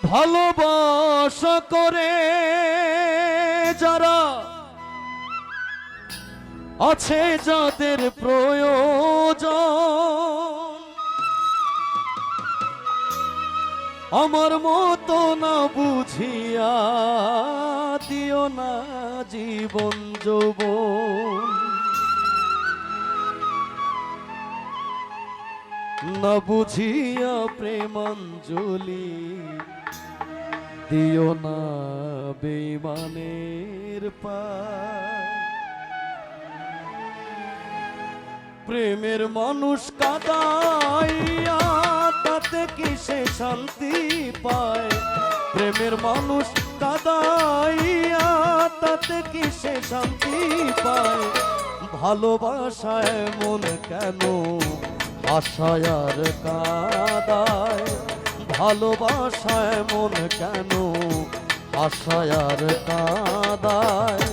ভালোবাসা করে যারা আছে যাদের প্রয়োজন, আমার মতো না বুঝিয়া দিও না জীবন যৌবন, না বুঝিয়া প্রেমাঞ্জলি দিও না বেঈমানের পায়। প্রেমের মানুষ কাঁদাইয়া তাতে কি সে শান্তি পায়? প্রেমের মানুষ কাঁদাইয়া তাতে কি সে শান্তি পায়? ভালোবাসায় মন কেন আশায় আর কাঁদায়? ভালোবাসায় মন কেন আশায় আর কাঁদায়?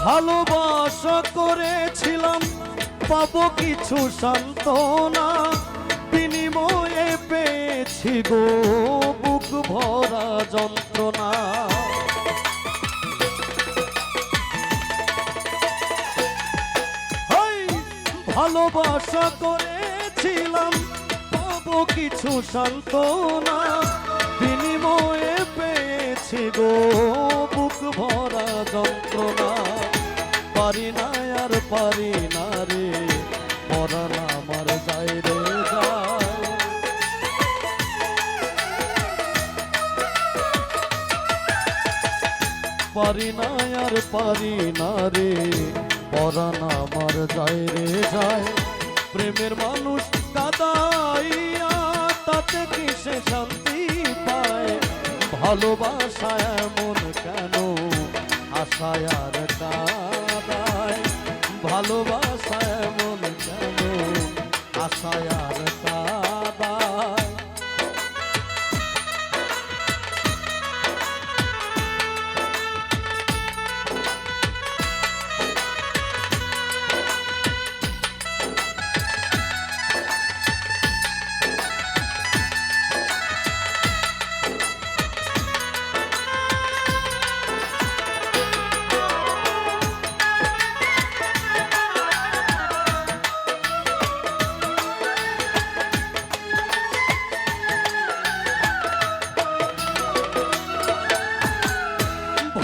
ভালোবাসা করেছিলাম পাবো কিছু সান্ত্বনা, বিনিময়ে পেয়েছি গো বুক ভরা যন্ত্রণা। ভালোবাসা করেছিলাম পাবো কিছু সান্ত্বনা, বিনিময়ে পেয়েছি গো বুক ভরা যন্ত্রণা। পারি না আর পারি না রে, পরাণ আমার যায় রে যায়। পারি না আর পারি না রে, পরাণ আমার যায় রে যায়। প্রেমের মানুষ কাঁদাইয়া তাতে কি সে শান্তি পায়? ভালোবাসায় এমন কেন আশায় আর কাঁদায়? ভালোবাসায় এমন কেন আশায় আর কাঁদায়?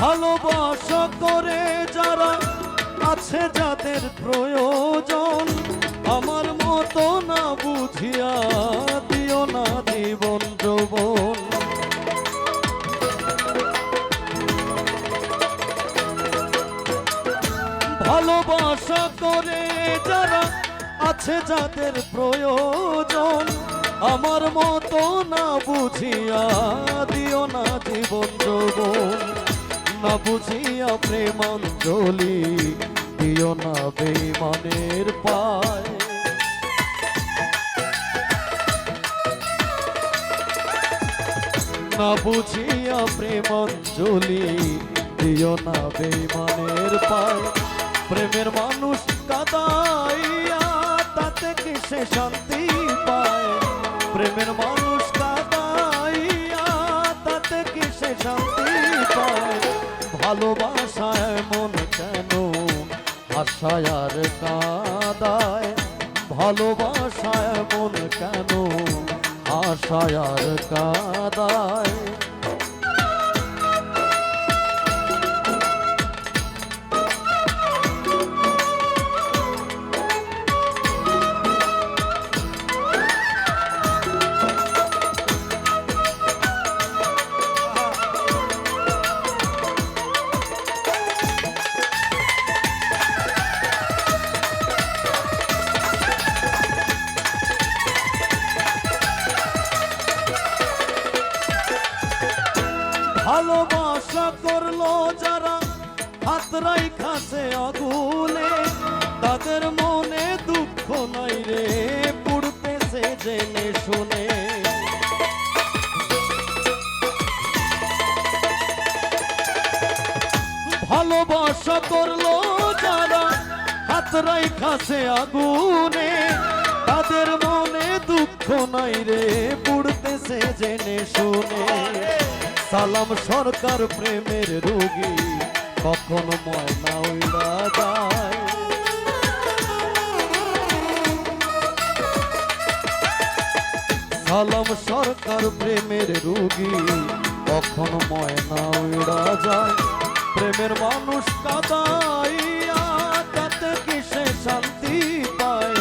ভালোবাসা করে যারা আছে যাদের প্রয়োজন, আমার মতো না বুঝিয়া দিও না জীবন যৌবন। ভালোবাসা করে যারা আছে যাদের প্রয়োজন, আমার মতো না বুঝিয়া দিও না জীবন যৌবন, না বুঝিয়া প্রেমাঞ্জলি দিও না বেঈমানের পায়। না বুঝিয়া প্রেমাঞ্জলি দিও না বেঈমানের পায়। প্রেমের মানুষ কাঁদাইয়া তাতে কি সে শান্তি পায়? প্রেমের মানুষ কাঁদাইয়া তাতে কি সে শান্তি পায়? ভালোবাসায় মন কেন আশায় আর কাঁদায়? ভালোবাসায় মন কেন আশায় আর কাঁদায়? ভালোবাসা করলো যারা হাত রাইখাছে আগুনে, তাদের মনে দুঃখ নাই রে পুড়তেছে জেনে শুনে। ভালোবাসা করলো যারা হাত রাইখাছে আগুনে, তাদের মনে দুঃখ নাই রে পুড়তেছে জেনে শুনে। সালাম সরকার প্রেমের রোগী, কখন ময়না উড়া যায়। সালাম সরকার প্রেমের রোগী, কখন ময়না উড়া যায়। প্রেমের মানুষ কাঁদাইয়া তাতে কিসে শান্তি পায়।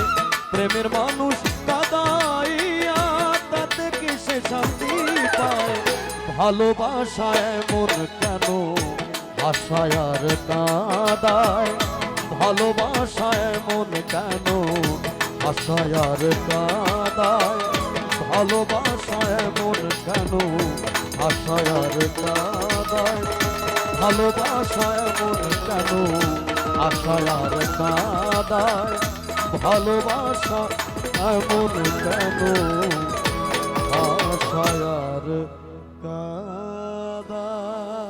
প্রেমের মানুষ কাঁদাইয়া তাতে কিসে শান্তি পায়। ভালোবাসায় এমন কেন আশায় আর কাঁদায়। ভালোবাসায় এমন কেন আশায় আর কাঁদায়। ভালোবাসায় এমন কেন আশায় আর কাঁদায়। ভালোবাসা এমন কেন আশায় আর কাঁদায়। ভালোবাসা এমন কেন আশায় আর কাঁদায়।